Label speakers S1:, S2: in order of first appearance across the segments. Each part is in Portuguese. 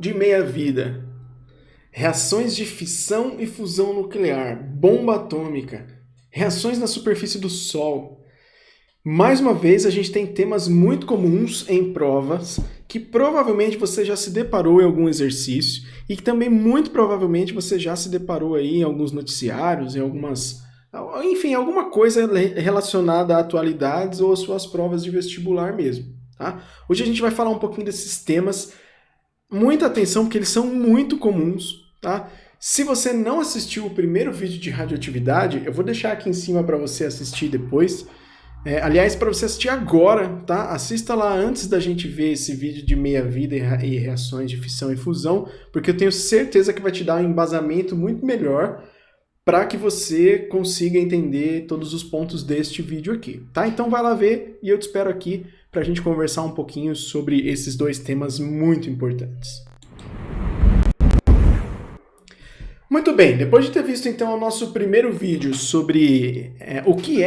S1: de meia-vida, reações de fissão e fusão nuclear, bomba atômica, reações na superfície do Sol. Mais uma vez, a gente tem temas muito comuns em provas que provavelmente você já se deparou em algum exercício e que também muito provavelmente você já se deparou aí em alguns noticiários, em alguma coisa relacionada a atualidades ou às suas provas de vestibular mesmo, tá? Hoje a gente vai falar um pouquinho desses temas. Muita atenção, porque eles são muito comuns, tá? Se você não assistiu o primeiro vídeo de radioatividade, eu vou deixar aqui em cima para você assistir depois. Aliás, para você assistir agora, tá? Assista lá antes da gente ver esse vídeo de meia-vida e reações de fissão e fusão, porque eu tenho certeza que vai te dar um embasamento muito melhor para que você consiga entender todos os pontos deste vídeo aqui, tá? Então vai lá ver e eu te espero aqui para a gente conversar um pouquinho sobre esses dois temas muito importantes. Muito bem, depois de ter visto então o nosso primeiro vídeo sobre o que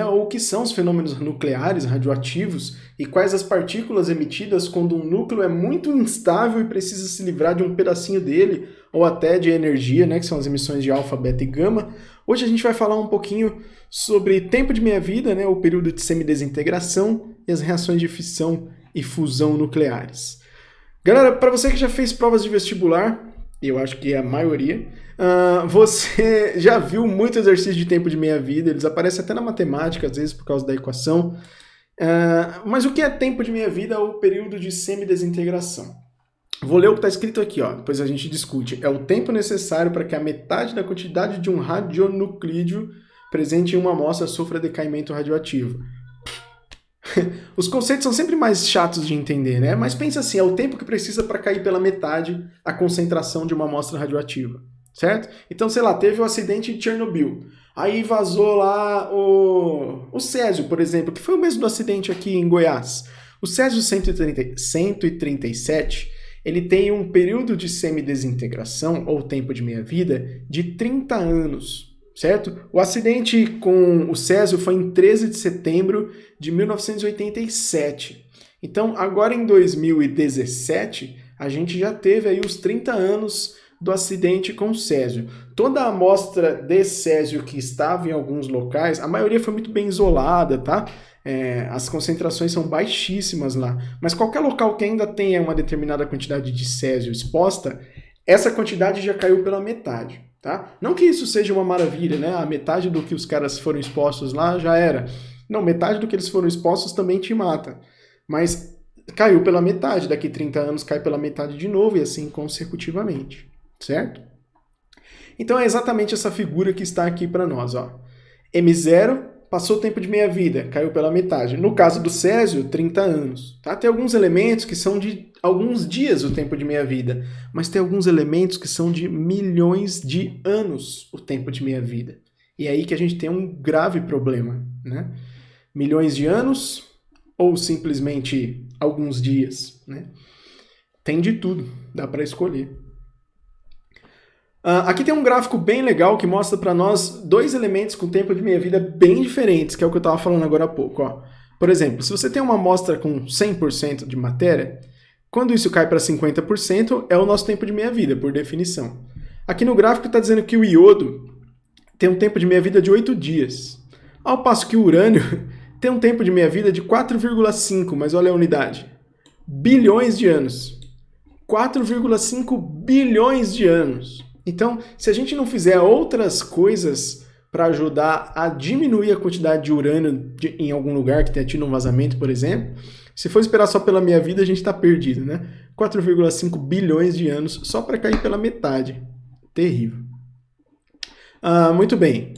S1: ou o que são os fenômenos nucleares radioativos e quais as partículas emitidas quando um núcleo é muito instável e precisa se livrar de um pedacinho dele, ou até de energia, que são as emissões de alfa, beta e gama, hoje a gente vai falar um pouquinho sobre tempo de meia-vida, o período de semidesintegração e as reações de fissão e fusão nucleares. Galera, para você que já fez provas de vestibular, eu acho que é a maioria, você já viu muito exercício de tempo de meia-vida, eles aparecem até na matemática, às vezes por causa da equação. Mas o que é tempo de meia-vida ou período de semidesintegração? Vou ler o que está escrito aqui, depois a gente discute. É o tempo necessário para que a metade da quantidade de um radionuclídeo presente em uma amostra sofra decaimento radioativo. Os conceitos são sempre mais chatos de entender, né? Mas pensa assim, é o tempo que precisa para cair pela metade a concentração de uma amostra radioativa, certo? Então, sei lá, teve o acidente de Chernobyl. Aí vazou lá o césio, por exemplo, que foi o mesmo do acidente aqui em Goiás. O césio 137, ele tem um período de semidesintegração, ou tempo de meia-vida, de 30 anos. Certo? O acidente com o césio foi em 13 de setembro de 1987. Então, agora em 2017, a gente já teve aí os 30 anos do acidente com o césio. Toda a amostra de césio que estava em alguns locais, a maioria foi muito bem isolada, tá? As concentrações são baixíssimas lá. Mas qualquer local que ainda tenha uma determinada quantidade de césio exposta, essa quantidade já caiu pela metade. Tá? Não que isso seja uma maravilha, né? A metade do que os caras foram expostos lá já era. Não, metade do que eles foram expostos também te mata. Mas caiu pela metade, daqui 30 anos cai pela metade de novo e assim consecutivamente, certo? Então é exatamente essa figura que está aqui para nós, M0, passou o tempo de meia-vida, caiu pela metade. No caso do césio, 30 anos. Tá? Tem alguns elementos que são de alguns dias o tempo de meia-vida, mas tem alguns elementos que são de milhões de anos o tempo de meia-vida. E é aí que a gente tem um grave problema, né? Milhões de anos ou simplesmente alguns dias, né? Tem de tudo, dá para escolher. Aqui tem um gráfico bem legal que mostra para nós dois elementos com tempo de meia-vida bem diferentes, que é o que eu estava falando agora há pouco. Por exemplo, se você tem uma amostra com 100% de matéria, quando isso cai para 50%, é o nosso tempo de meia-vida, por definição. Aqui no gráfico está dizendo que o iodo tem um tempo de meia-vida de 8 dias, ao passo que o urânio tem um tempo de meia-vida de 4,5, mas olha a unidade, bilhões de anos. 4,5 bilhões de anos. Então, se a gente não fizer outras coisas para ajudar a diminuir a quantidade de urânio em algum lugar que tenha tido um vazamento, por exemplo, se for esperar só pela minha vida, a gente está perdido, né? 4,5 bilhões de anos só para cair pela metade. Terrível. Muito bem.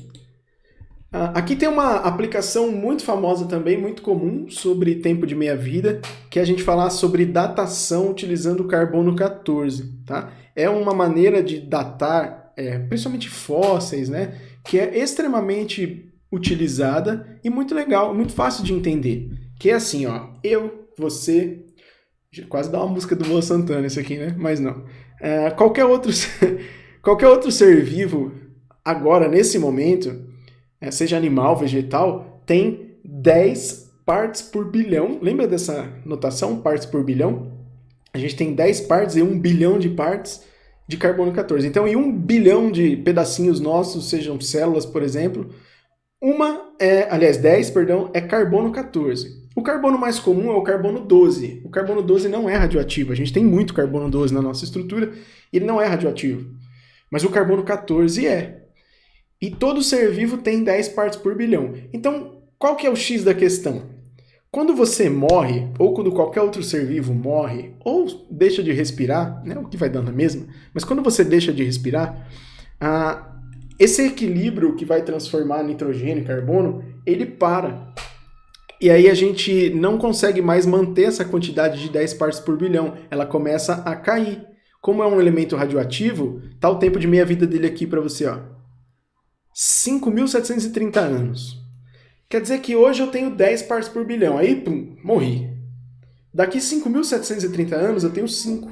S1: Aqui tem uma aplicação muito famosa também, muito comum, sobre tempo de meia-vida, que é a gente falar sobre datação utilizando o carbono 14, tá? É uma maneira de datar, principalmente fósseis, né? Que é extremamente utilizada e muito legal, muito fácil de entender. Que é assim, eu, você... Quase dá uma música do Luan Santana isso aqui, né? Mas não. Qualquer outro ser vivo, agora, nesse momento... seja animal, vegetal, tem 10 partes por bilhão. Lembra dessa notação, partes por bilhão? a gente tem 10 partes e 1 bilhão de partes de carbono 14. Então, em 1 bilhão de pedacinhos nossos, sejam células, por exemplo, 10, perdão, é carbono 14. O carbono mais comum é o carbono 12. O carbono 12 não é radioativo. A gente tem muito carbono 12 na nossa estrutura, e ele não é radioativo. Mas o carbono 14 é. E todo ser vivo tem 10 partes por bilhão. Então, qual que é o X da questão? Quando você morre, ou quando qualquer outro ser vivo morre, ou deixa de respirar, né, o que vai dando a mesma, mas quando você deixa de respirar, esse equilíbrio que vai transformar nitrogênio e carbono, ele para. E aí a gente não consegue mais manter essa quantidade de 10 partes por bilhão. Ela começa a cair. Como é um elemento radioativo, tá o tempo de meia-vida dele aqui para você, ó. 5.730 anos. Quer dizer que hoje eu tenho 10 partes por bilhão. Aí, pum, morri. Daqui 5.730 anos eu tenho 5.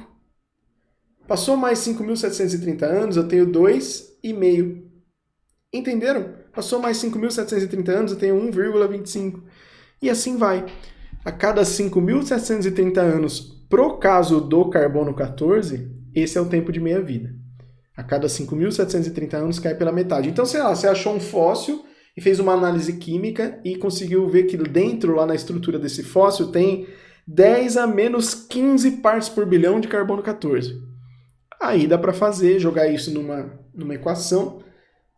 S1: Passou mais 5.730 anos, eu tenho 2,5. Entenderam? Passou mais 5.730 anos, eu tenho 1,25. E assim vai. A cada 5.730 anos, pro caso do carbono 14, esse é o tempo de meia-vida. A cada 5.730 anos cai pela metade. Então, sei lá, você achou um fóssil e fez uma análise química e conseguiu ver que dentro, lá na estrutura desse fóssil, tem 10 a menos 15 partes por bilhão de carbono 14. Aí dá para jogar isso numa equação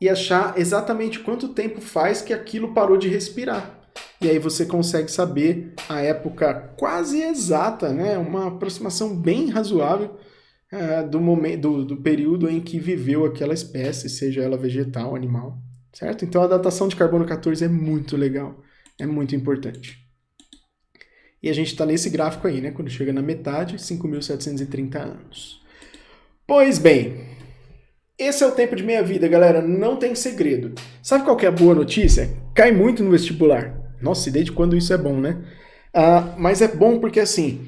S1: e achar exatamente quanto tempo faz que aquilo parou de respirar. E aí você consegue saber a época quase exata, né? Uma aproximação bem razoável do período em que viveu aquela espécie, seja ela vegetal, animal, certo? Então a datação de carbono 14 é muito legal, é muito importante. E a gente está nesse gráfico aí, né? Quando chega na metade, 5.730 anos. Pois bem, esse é o tempo de meia-vida, galera, não tem segredo. Sabe qual que é a boa notícia? Cai muito no vestibular. Nossa, e desde quando isso é bom, né? Mas é bom porque, assim,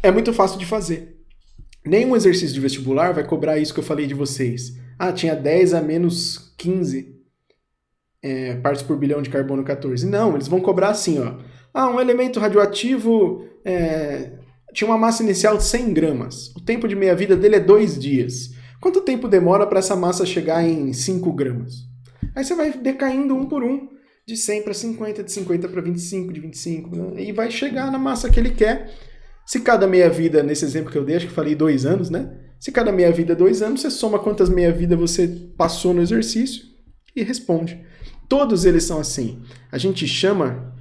S1: é muito fácil de fazer. Nenhum exercício de vestibular vai cobrar isso que eu falei de vocês. Tinha 10 a menos 15 partes por bilhão de carbono 14. Não, eles vão cobrar assim, ó. Um elemento radioativo tinha uma massa inicial de 100 gramas. O tempo de meia-vida dele é 2 dias. Quanto tempo demora para essa massa chegar em 5 gramas? Aí você vai decaindo um por um, de 100 para 50, de 50 para 25, de 25, né? E vai chegar na massa que ele quer. Se cada meia-vida, nesse exemplo que eu dei, acho que eu falei 2 anos, né? Se cada meia-vida é 2 anos, você soma quantas meia-vida você passou no exercício e responde. Todos eles são assim. A gente chama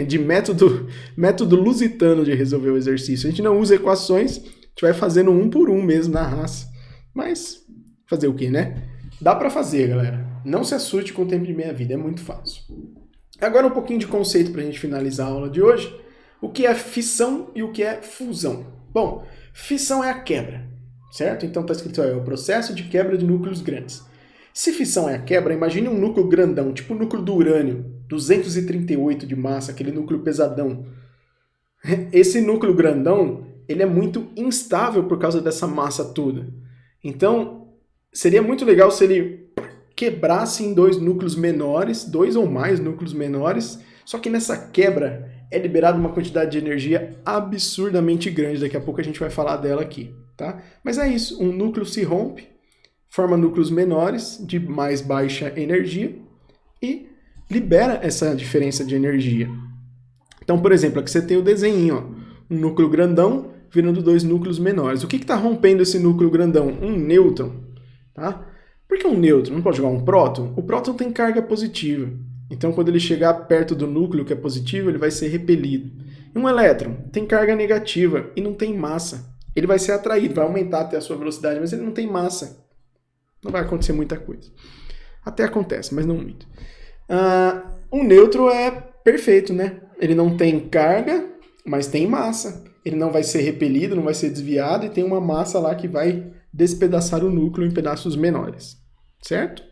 S1: de método lusitano de resolver o exercício. A gente não usa equações, a gente vai fazendo um por um mesmo na raça. Mas fazer o quê, né? Dá para fazer, galera. Não se assuste com o tempo de meia-vida, é muito fácil. Agora um pouquinho de conceito para a gente finalizar a aula de hoje. O que é fissão e o que é fusão? Bom, fissão é a quebra, certo? Então está escrito aí, é o processo de quebra de núcleos grandes. Se fissão é a quebra, imagine um núcleo grandão, tipo o núcleo do urânio, 238 de massa, aquele núcleo pesadão. Esse núcleo grandão, ele é muito instável por causa dessa massa toda. Então, seria muito legal se ele quebrasse em 2 núcleos menores, 2 ou mais núcleos menores, só que nessa quebra é liberada uma quantidade de energia absurdamente grande. Daqui a pouco a gente vai falar dela aqui, tá? Mas é isso, um núcleo se rompe, forma núcleos menores de mais baixa energia e libera essa diferença de energia. Então, por exemplo, aqui você tem o desenho, ó, um núcleo grandão virando 2 núcleos menores. O que está rompendo esse núcleo grandão? Um nêutron, tá? Por que um nêutron? Não pode jogar um próton? O próton tem carga positiva. Então, quando ele chegar perto do núcleo que é positivo, ele vai ser repelido. E um elétron tem carga negativa e não tem massa. Ele vai ser atraído, vai aumentar até a sua velocidade, mas ele não tem massa. Não vai acontecer muita coisa. Até acontece, mas não muito. Um nêutron é perfeito, né? Ele não tem carga, mas tem massa. Ele não vai ser repelido, não vai ser desviado e tem uma massa lá que vai despedaçar o núcleo em pedaços menores. Certo?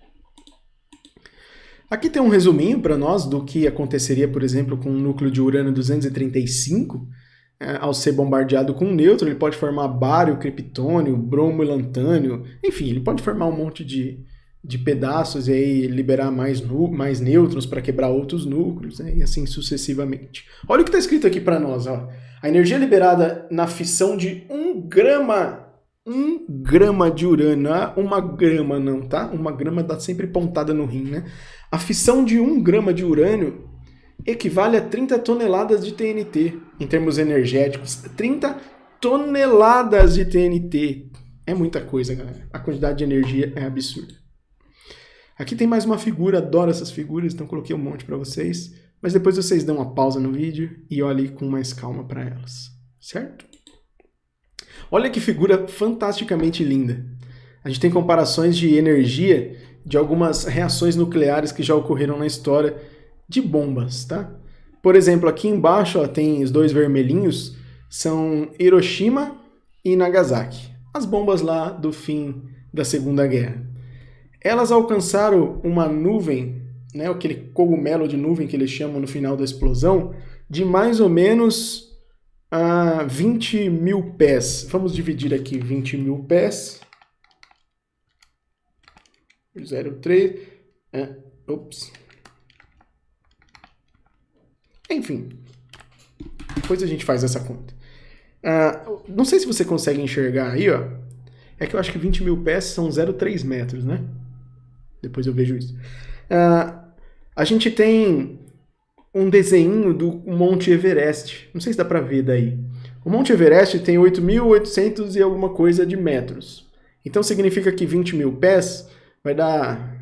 S1: Aqui tem um resuminho para nós do que aconteceria, por exemplo, com um núcleo de urânio 235. Ao ser bombardeado com um nêutron, ele pode formar bário, criptônio, bromo e lantânio. Enfim, ele pode formar um monte de de pedaços e aí liberar mais nêutrons para quebrar outros núcleos, né? E assim sucessivamente. Olha o que está escrito aqui para nós. Ó. A energia liberada na fissão de 1 grama de urânio, não é 1 grama não, tá? 1 grama dá sempre pontada no rim, né? A fissão de 1 grama de urânio equivale a 30 toneladas de TNT, em termos energéticos. 30 toneladas de TNT. É muita coisa, galera. A quantidade de energia é absurda. Aqui tem mais uma figura, adoro essas figuras, então coloquei um monte para vocês. Mas depois vocês dão uma pausa no vídeo e olhem com mais calma para elas, certo? Olha que figura fantasticamente linda. A gente tem comparações de energia de algumas reações nucleares que já ocorreram na história de bombas, tá? Por exemplo, aqui embaixo ó, tem os dois vermelhinhos, são Hiroshima e Nagasaki. As bombas lá do fim da Segunda Guerra. Elas alcançaram uma nuvem, né, aquele cogumelo de nuvem que eles chamam no final da explosão, de mais ou menos 20 mil pés. Vamos dividir aqui 20 mil pés. 0,3. Ops. Enfim. Depois a gente faz essa conta. Não sei se você consegue enxergar aí, ó. É que eu acho que 20 mil pés são 0,3 metros, né? Depois eu vejo isso. A gente tem um desenho do Monte Everest. Não sei se dá para ver daí. O Monte Everest tem 8.800 e alguma coisa de metros. Então significa que 20 mil pés vai dar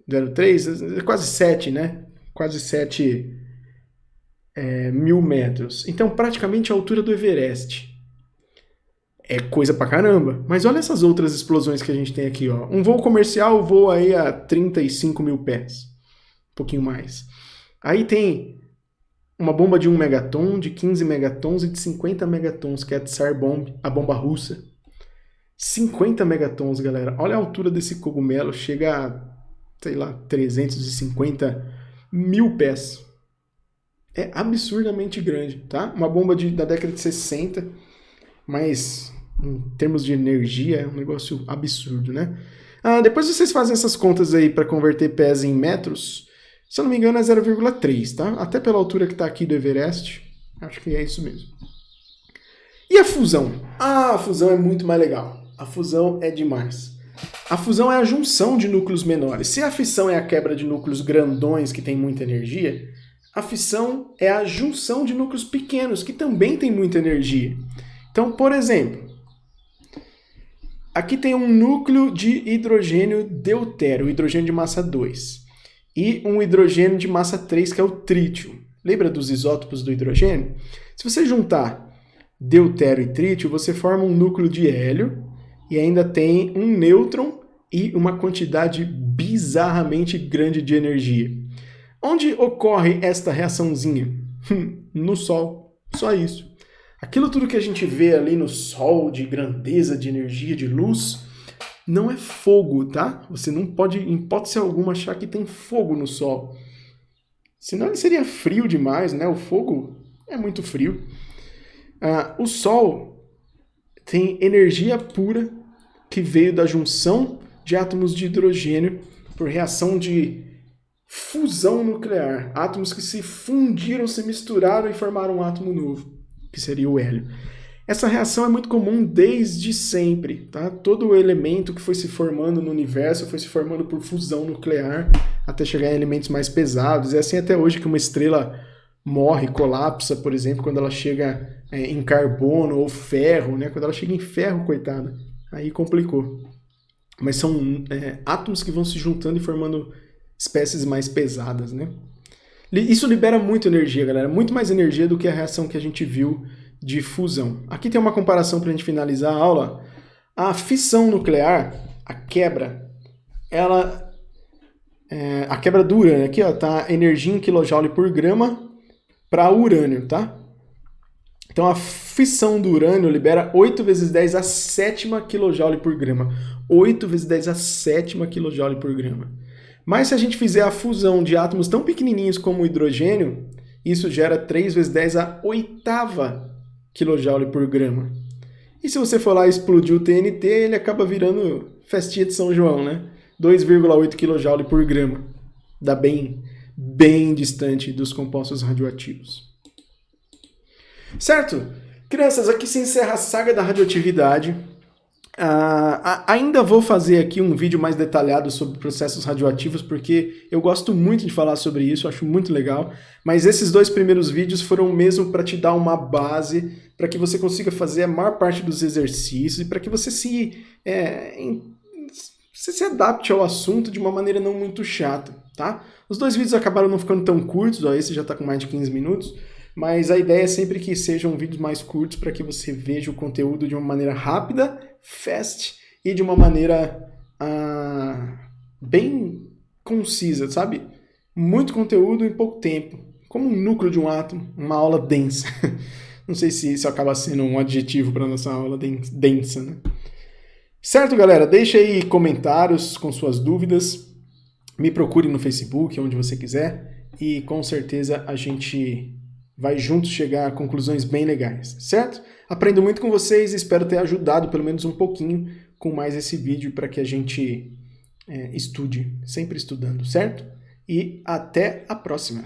S1: 0,3, quase 7, né? Quase 7 mil metros. Então praticamente a altura do Everest. É coisa pra caramba. Mas olha essas outras explosões que a gente tem aqui, ó. Um voo comercial voa aí a 35 mil pés. Um pouquinho mais. Aí tem uma bomba de 1 megaton, de 15 megatons e de 50 megatons, que é a Tsar Bomb, a bomba russa. 50 megatons, galera. Olha a altura desse cogumelo. Chega a, sei lá, 350 mil pés. É absurdamente grande, tá? Uma bomba da década de 60, mas em termos de energia é um negócio absurdo, né? Depois vocês fazem essas contas aí para converter pés em metros. Se eu não me engano é 0,3, tá? Até pela altura que está aqui do Everest, acho que é isso mesmo. E a fusão? A fusão é muito mais legal. A fusão é demais. A fusão é a junção de núcleos menores. Se a fissão é a quebra de núcleos grandões que tem muita energia, a fissão é a junção de núcleos pequenos que também tem muita energia. Então, por exemplo, aqui tem um núcleo de hidrogênio deutério, hidrogênio de massa 2, e um hidrogênio de massa 3, que é o trítio. Lembra dos isótopos do hidrogênio? Se você juntar deutério e trítio, você forma um núcleo de hélio e ainda tem um nêutron e uma quantidade bizarramente grande de energia. Onde ocorre esta reaçãozinha? No Sol. Só isso. Aquilo tudo que a gente vê ali no Sol, de grandeza, de energia, de luz, não é fogo, tá? Você não pode, em hipótese alguma, achar que tem fogo no Sol. Senão ele seria frio demais, né? O fogo é muito frio. O Sol tem energia pura que veio da junção de átomos de hidrogênio por reação de fusão nuclear. Átomos que se fundiram, se misturaram e formaram um átomo novo, que seria o hélio. Essa reação é muito comum desde sempre, tá? Todo elemento que foi se formando no universo foi se formando por fusão nuclear até chegar em elementos mais pesados. É assim até hoje que uma estrela morre, colapsa, por exemplo, quando ela chega em carbono ou ferro, né? Quando ela chega em ferro, coitada, aí complicou. Mas são átomos que vão se juntando e formando espécies mais pesadas, né? Isso libera muita energia, galera. Muito mais energia do que a reação que a gente viu de fusão. Aqui tem uma comparação para a gente finalizar a aula. A fissão nuclear, a quebra, a quebra do urânio, aqui ó, tá energia em kJ por grama para urânio, tá? Então a fissão do urânio libera 8 vezes 10 a sétima kJ por grama. 8 vezes 10 a sétima kJ por grama. Mas se a gente fizer a fusão de átomos tão pequenininhos como o hidrogênio, isso gera 3 vezes 10 a oitava kJ por grama. E se você for lá e explodir o TNT, ele acaba virando festinha de São João, né? 2,8 kJ por grama. Dá bem distante dos compostos radioativos. Certo? Crianças, aqui se encerra a saga da radioatividade. Ainda vou fazer aqui um vídeo mais detalhado sobre processos radioativos, porque eu gosto muito de falar sobre isso, acho muito legal, mas esses 2 primeiros vídeos foram mesmo para te dar uma base, para que você consiga fazer a maior parte dos exercícios e para que você se adapte ao assunto de uma maneira não muito chata, tá? Os 2 vídeos acabaram não ficando tão curtos, ó, esse já está com mais de 15 minutos, mas a ideia é sempre que sejam vídeos mais curtos para que você veja o conteúdo de uma maneira rápida, fast e de uma maneira bem concisa, sabe? Muito conteúdo em pouco tempo, como um núcleo de um átomo, uma aula densa. Não sei se isso acaba sendo um adjetivo para nossa aula densa, né? Certo, galera? Deixa aí comentários com suas dúvidas, me procure no Facebook, onde você quiser, e com certeza a gente vai juntos chegar a conclusões bem legais, certo? Aprendo muito com vocês e espero ter ajudado pelo menos um pouquinho com mais esse vídeo para que a gente estude, sempre estudando, certo? E até a próxima!